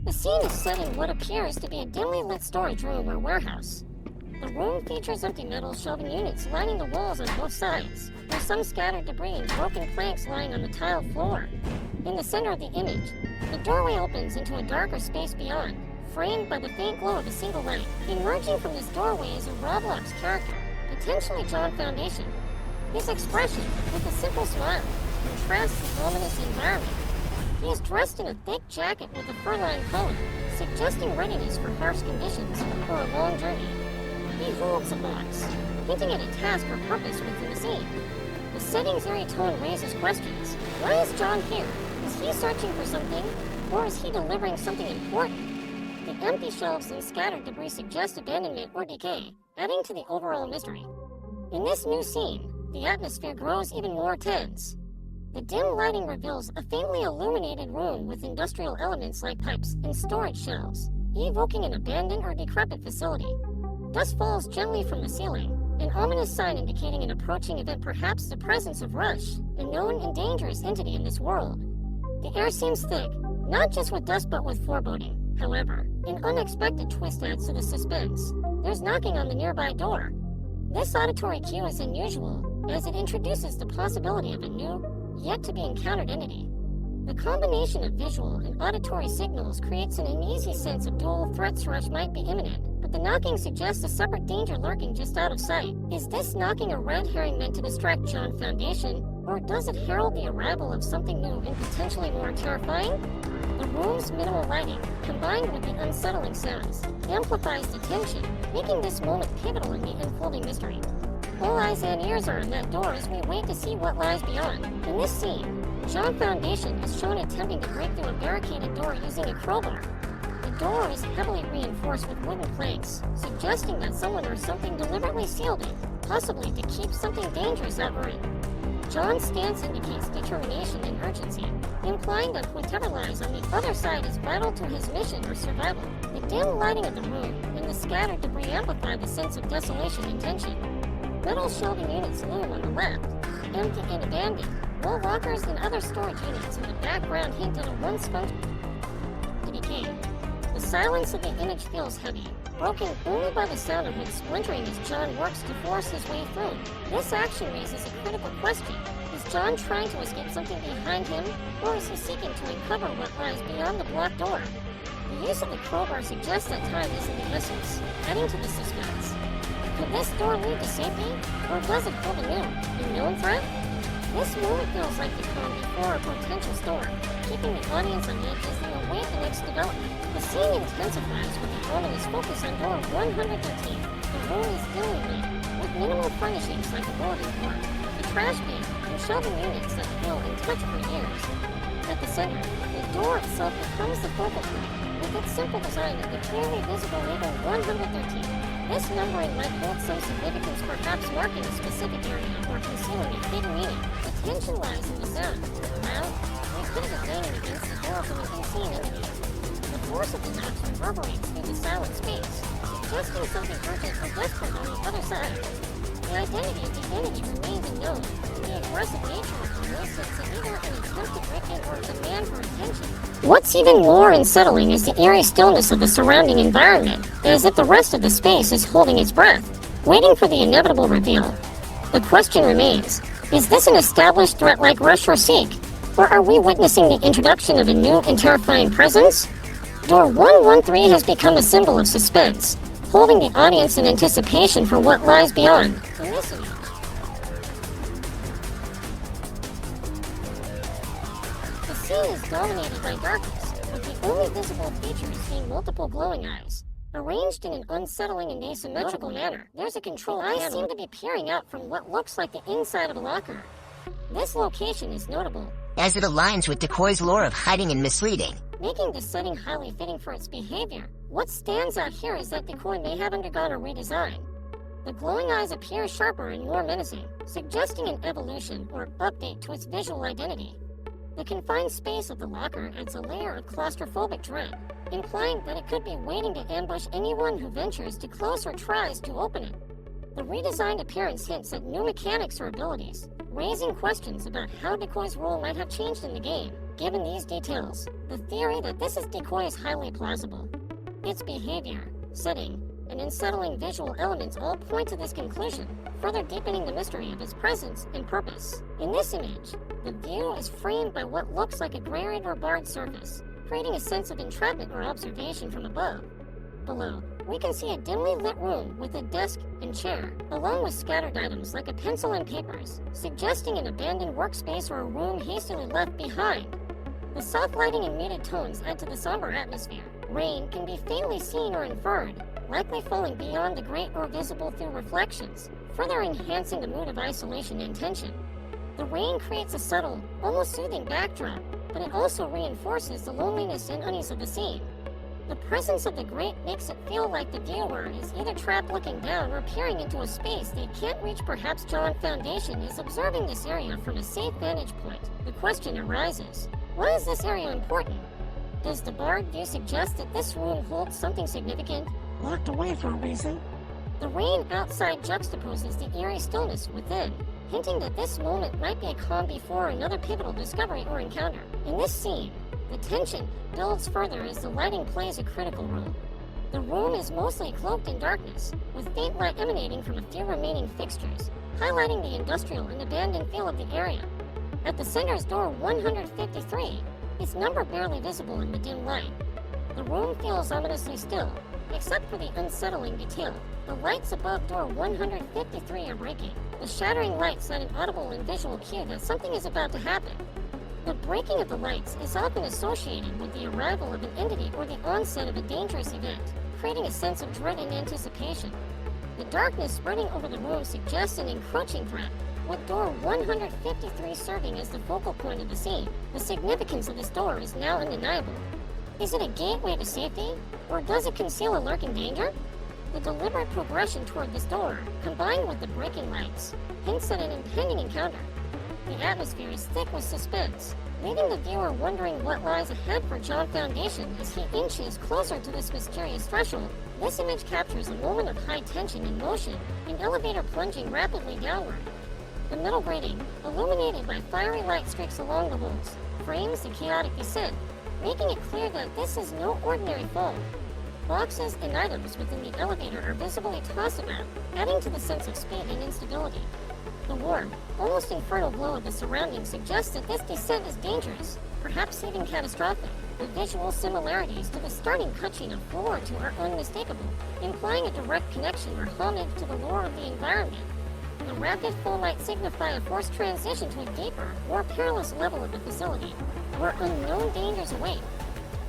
The scene is set in what appears to be a dimly lit storage room or warehouse. The room features empty metal shelving units lining the walls on both sides. There's some scattered debris and broken planks lying on the tiled floor. In the center of the image, the doorway opens into a darker space beyond, framed by the faint glow of a single light. Emerging from this doorway is a Roblox character, potentially John Foundation. His expression, with a simple smile, contrasts the ominous environment. He is dressed in a thick jacket with a fur-lined collar, suggesting readiness for harsh conditions or a long journey. He holds a box, hinting at a task or purpose within the scene. The setting's eerie tone raises questions. Why is John here? Is he searching for something, or is he delivering something important? The empty shelves and scattered debris suggest abandonment or decay, adding to the overall mystery. In this new scene, the atmosphere grows even more tense. The dim lighting reveals a faintly illuminated room with industrial elements like pipes and storage shelves, evoking an abandoned or decrepit facility. Dust falls gently from the ceiling, an ominous sign indicating an approaching event, perhaps the presence of Rush, a known and dangerous entity in this world. The air seems thick, not just with dust but with foreboding. However, an unexpected twist adds to the suspense. There's knocking on the nearby door. This auditory cue is unusual, as it introduces the possibility of a new, yet-to-be-encountered entity. The combination of visual and auditory signals creates an uneasy sense of dual threats. Rush might be imminent, but the knocking suggests a separate danger lurking just out of sight. Is this knocking a red herring meant to distract John Foundation, or does it herald the arrival of something new and potentially more terrifying? The room's minimal lighting, combined with the unsettling sounds, amplifies the tension, making this moment pivotal in the unfolding mystery. All eyes and ears are on that door as we wait to see what lies beyond. In this scene, John Foundation is shown attempting to break through a barricaded door using a crowbar. The door is heavily reinforced with wooden planks, suggesting that someone or something deliberately sealed it, possibly to keep something dangerous out or in. John's stance indicates determination and urgency, implying that whatever lies on the other side is vital to his mission or survival. The dim lighting of the room and the scattered debris amplify the sense of desolation and tension. Metal shelving units loom on the left, empty and abandoned, while lockers and other storage units in the background hint at a once functional to decay. The silence of the image feels heavy, broken only by the sound of wood splintering as John works to force his way through. This action raises a critical question. Is John trying to escape something behind him, or is he seeking to uncover what lies beyond the blocked door? The use of the crowbar suggests that time is of the essence, adding to the suspense. Could this door lead to safety, or does it hold a new, unknown threat? This moment feels like the calm before a potential storm, keeping the audience on edge as they await the next development. The scene intensifies with the ominous focus on door 113. The room is dimly lit, with minimal furnishings like a bulletin board, a trash bin, and shelving units that feel untouched for years. At the center, the door itself becomes the focal point, with its simple design and the clearly visible label 113. This numbering might hold some significance, perhaps marking a specific area or concealing a hidden meaning. The tension lies in the sound, loud, repetitive banging against the door from an unseen enemy. The force of the knocks reverberates through the silent space, suggesting something urgent or desperate on the other side. The identity of the entity remains unknown. The aggressive nature of the noise sits in either an attempt to break in or a demand for attention. What's even more unsettling is the eerie stillness of the surrounding environment, as if the rest of the space is holding its breath, waiting for the inevitable reveal. The question remains, is this an established threat like Rush or Seek, or are we witnessing the introduction of a new and terrifying presence? Door 113 has become a symbol of suspense, holding the audience in anticipation for what lies beyond. In this image, the scene is dominated by darkness, with the only visible features being multiple glowing eyes. Arranged in an unsettling and asymmetrical manner, there's a control panel. Eyes seem to be peering out from what looks like the inside of a locker. This location is notable, as it aligns with Decoy's lore of hiding and misleading, making the setting highly fitting for its behavior. What stands out here is that Decoy may have undergone a redesign. The glowing eyes appear sharper and more menacing, suggesting an evolution or update to its visual identity. The confined space of the locker adds a layer of claustrophobic dread, implying that it could be waiting to ambush anyone who ventures too close or tries to open it. The redesigned appearance hints at new mechanics or abilities, raising questions about how Decoy's role might have changed in the game. Given these details, the theory that this is decoy is highly plausible. Its behavior, setting, and unsettling visual elements all point to this conclusion, further deepening the mystery of its presence and purpose. In this image, the view is framed by what looks like a grayed or barred surface, creating a sense of entrapment or observation from above. Below, we can see a dimly lit room with a desk and chair, along with scattered items like a pencil and papers, suggesting an abandoned workspace or a room hastily left behind. The soft lighting and muted tones add to the somber atmosphere. Rain can be faintly seen or inferred, likely falling beyond the grate or visible through reflections, further enhancing the mood of isolation and tension. The rain creates a subtle, almost soothing backdrop, but it also reinforces the loneliness and unease of the scene. The presence of the grate makes it feel like the viewer is either trapped looking down or peering into a space they can't reach. Perhaps John Foundation is observing this area from a safe vantage point. The question arises, why is this area important? Does the barred view suggest that this room holds something significant? Locked away for a reason. The rain outside juxtaposes the eerie stillness within, hinting that this moment might be a calm before another pivotal discovery or encounter. In this scene, the tension builds further as the lighting plays a critical role. The room is mostly cloaked in darkness, with faint light emanating from a few remaining fixtures, highlighting the industrial and abandoned feel of the area. At the center's door 153, its number barely visible in the dim light. The room feels ominously still, except for the unsettling detail. The lights above door 153 are breaking. The shattering lights send an audible and visual cue that something is about to happen. The breaking of the lights is often associated with the arrival of an entity or the onset of a dangerous event, creating a sense of dread and anticipation. The darkness spreading over the room suggests an encroaching threat, with door 153 serving as the focal point of the scene. The significance of this door is now undeniable. Is it a gateway to safety, or does it conceal a lurking danger? The deliberate progression toward this door, combined with the breaking lights, hints at an impending encounter. The atmosphere is thick with suspense, leaving the viewer wondering what lies ahead for John Foundation as he inches closer to this mysterious threshold. This image captures a moment of high tension and motion, an elevator plunging rapidly downward. The middle grating, illuminated by fiery light streaks along the walls, frames the chaotic descent, making it clear that this is no ordinary fall. Boxes and items within the elevator are visibly tossed about, adding to the sense of speed and instability. The warm, almost infernal glow of the surroundings suggests that this descent is dangerous, perhaps even catastrophic. The visual similarities to the starting cutscene of Floor 2 are unmistakable, implying a direct connection or homage to the lore of the environment. The rapid full light signify a forced transition to a deeper, more perilous level of the facility, where unknown dangers await.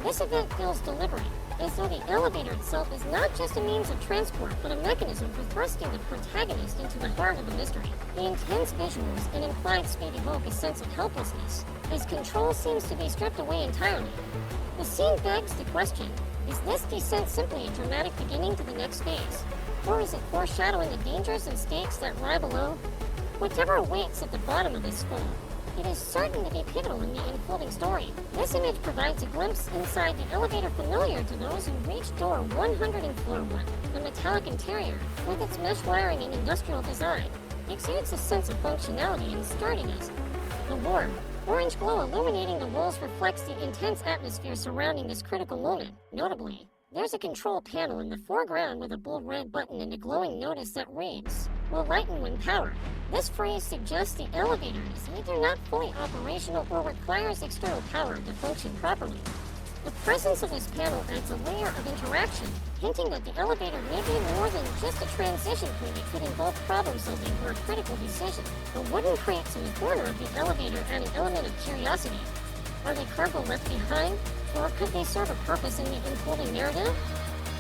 This event feels deliberate, as though the elevator itself is not just a means of transport, but a mechanism for thrusting the protagonist into the heart of the mystery. The intense visuals and implied speed evoke a sense of helplessness, as control seems to be stripped away entirely. The scene begs the question, is this descent simply a dramatic beginning to the next phase? Or is it foreshadowing the dangers and stakes that lie below? Whatever awaits at the bottom of this fall, it is certain to be pivotal in the unfolding story. This image provides a glimpse inside the elevator familiar to those who reach door 100 in floor 1. The metallic interior, with its mesh wiring and industrial design, exudes a sense of functionality and sturdiness. The warm, orange glow illuminating the walls reflects the intense atmosphere surrounding this critical moment. Notably, there's a control panel in the foreground with a bold red button and a glowing notice that reads, "Will lighten when powered." This phrase suggests the elevator is either not fully operational or requires external power to function properly. The presence of this panel adds a layer of interaction, hinting that the elevator may be more than just a transition point. It could involve problem solving or a critical decision. The wooden crates in the corner of the elevator add an element of curiosity. Are they cargo left behind, or could they serve a purpose in the unfolding narrative?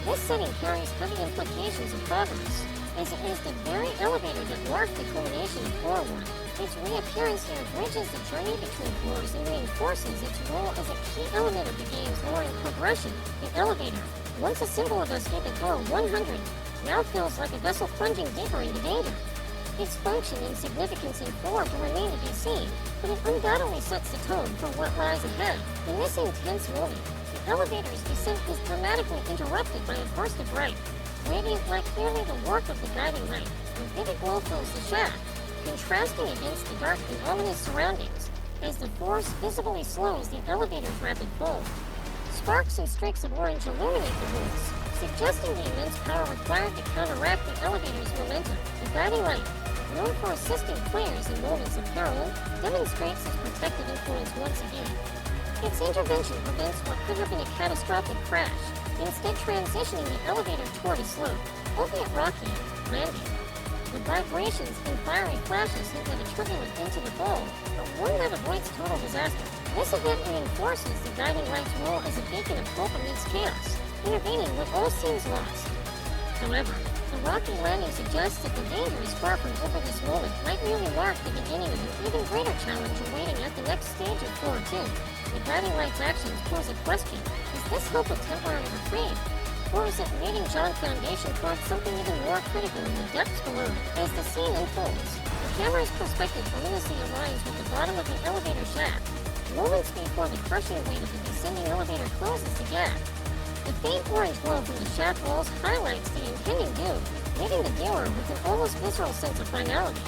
This setting carries heavy implications of progress, as it is the very elevator that marked the culmination of Floor 1. Its reappearance here bridges the journey between floors and reinforces its role as a key element of the game's lore and progression. The elevator, once a symbol of escape at door 100, now feels like a vessel plunging deeper into danger. Its function and significance in Floor 2 remain to be seen, but it undoubtedly sets the tone for what lies ahead. In this intense moment, the elevator's descent is dramatically interrupted by a burst of light. Radiant light, clearly the work of the guiding light, a vivid glow fills the shaft, contrasting against the dark and ominous surroundings. as the force visibly slows the elevator's rapid fall. Sparks and streaks of orange illuminate the walls, suggesting the immense power required to counteract the elevator's momentum. The guiding light, known for assisting players in moments of peril, demonstrates its protective influence once again. Its intervention prevents what could have been a catastrophic crash, instead transitioning the elevator toward a slope, albeit rocky, landing. The vibrations and fiery flashes hint at a turbulent into the fall, but one that avoids total disaster. This event reinforces the guiding light's role as a beacon of hope amidst chaos, intervening when all seems lost. However, the rocky landing suggests that the danger is far from over. This moment might merely mark the beginning of an even greater challenge awaiting at the next stage of Floor 2. The guiding light's actions pose a question. Is this hope a temporary reprieve? Or is it leading John Foundation towards something even more critical in the depths below? As the scene unfolds, the camera's perspective ominously aligns with the bottom of the elevator shaft, moments before the crushing weight of the descending elevator closes the gap. The faint orange glow from the shaft walls highlights the impending doom, leaving the viewer with an almost visceral sense of finality.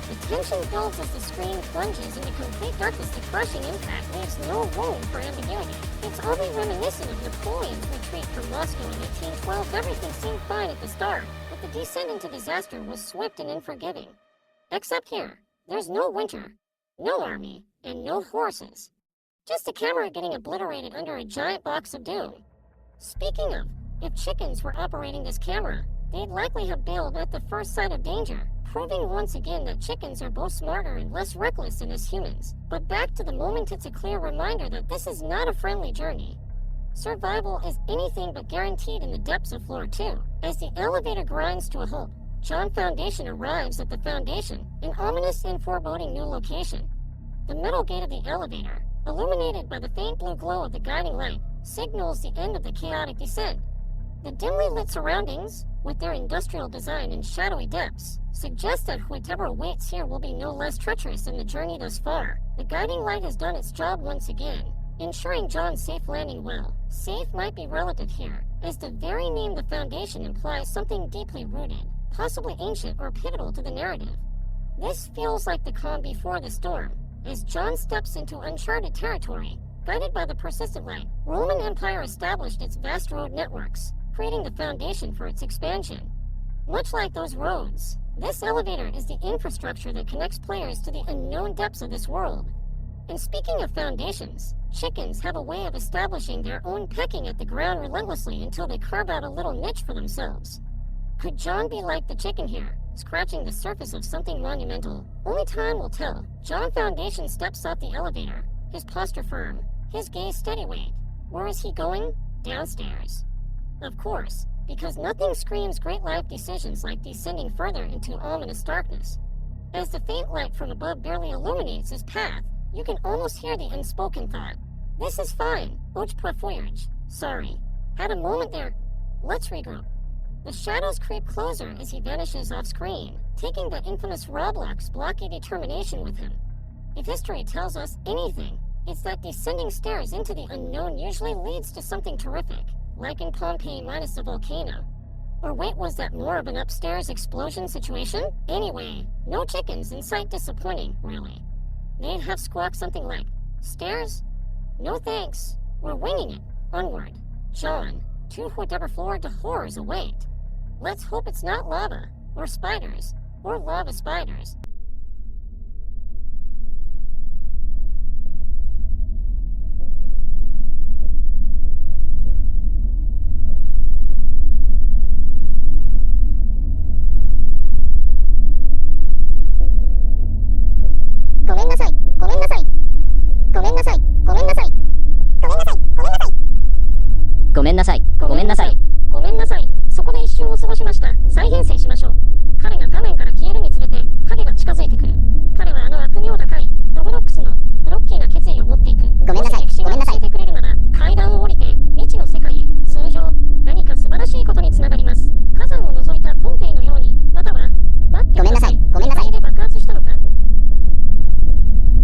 The tension builds as the screen plunges into complete darkness. The crushing impact leaves no room for ambiguity. It's oddly reminiscent of Napoleon's retreat from Moscow in 1812. Everything seemed fine at the start, but the descent into disaster was swift and unforgiving. Except here, there's no winter, no army, and no horses. Just a camera getting obliterated under a giant box of doom. Speaking of, if chickens were operating this camera, they'd likely have bailed at the first sight of danger, proving once again that chickens are both smarter and less reckless than us humans. But back to the moment, it's a clear reminder that this is not a friendly journey. Survival is anything but guaranteed in the depths of Floor 2. As the elevator grinds to a halt, John Foundation arrives at the Foundation, an ominous and foreboding new location. The metal gate of the elevator, illuminated by the faint blue glow of the guiding light, signals the end of the chaotic descent. The dimly lit surroundings, with their industrial design and shadowy depths, suggest that whatever awaits here will be no less treacherous than the journey thus far. The guiding light has done its job once again, ensuring John's safe landing well. Safe might be relative here, as the very name the Foundation implies something deeply rooted, possibly ancient or pivotal to the narrative. This feels like the calm before the storm, as John steps into uncharted territory. Guided by the persistent light, Roman Empire established its vast road networks, creating the foundation for its expansion. Much like those roads, this elevator is the infrastructure that connects players to the unknown depths of this world. And speaking of foundations, chickens have a way of establishing their own, pecking at the ground relentlessly until they carve out a little niche for themselves. Could John be like the chicken here, scratching the surface of something monumental? Only time will tell. John Foundation steps off the elevator, his posture firm, his gaze steady. Wait, where is he going? Downstairs. Of course, because nothing screams great life decisions like descending further into ominous darkness. As the faint light from above barely illuminates his path, you can almost hear the unspoken thought. This is fine. Ouch, voyage. Sorry. Had a moment there. Let's regroup. The shadows creep closer as he vanishes off screen, taking the infamous Roblox blocky determination with him. If history tells us anything, it's that descending stairs into the unknown usually leads to something terrific, like in Pompeii minus the volcano. Or wait, was that more of an upstairs explosion situation? Anyway, no chickens in sight. Disappointing, really. They'd have squawked something like, "Stairs? No thanks. We're winging it. Onward. John, to whatever floor to horrors await. Let's hope it's not lava, or spiders, or lava spiders."そこで一瞬を過ごしました。再編成しましょう。彼が画面から消えるにつれて、影が近づいてくる。彼はあの悪名高い、ロブロックスの、ブロッキーな決意を持っていく。ごめんなさい。歴史が教えてくれるなら、階段を降りて、未知の世界へ。通常、何か素晴らしいことにつながります。火山を除いたポンペイのように、または、待ってください。ごめんなさい。で爆発したのか？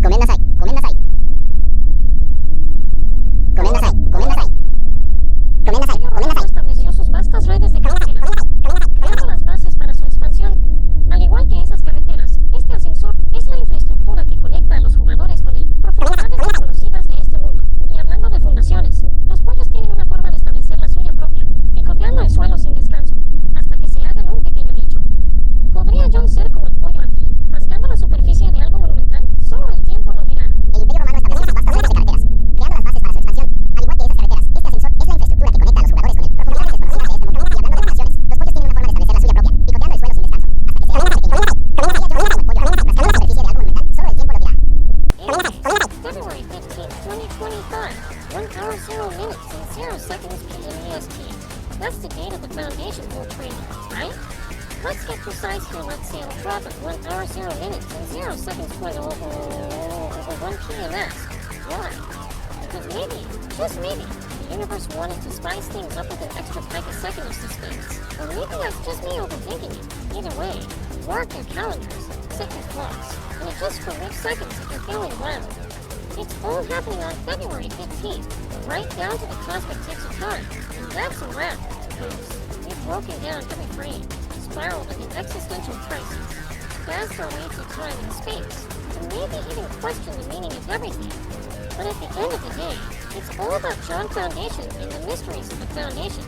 ごめんなさい。ごめんなさい。ごめんなさい。ごめんなさい。ごめんなさい。P-M-E-S-T. That's the date of the Foundation board training, right? Let's get precise here. Let's say on a clock of 1 hour 0 minutes and 0 seconds for the 1 p.m.s. Why? Because maybe, just maybe, the universe wanted to spice things up with an extra picosecond of suspense. Or maybe that's just me overthinking it. Either way, mark your calendars, set your clocks, and adjust for which seconds if you're feeling wild. It's all happening on February 15th, right down to the cosmic ticks of time. And that's a wrap, folks. We've broken down every frame, spiraled into existential crisis, spazzed our way through time and space, and maybe even questioned the meaning of everything. But at the end of the day, it's all about John Foundation and the mysteries of the Foundation.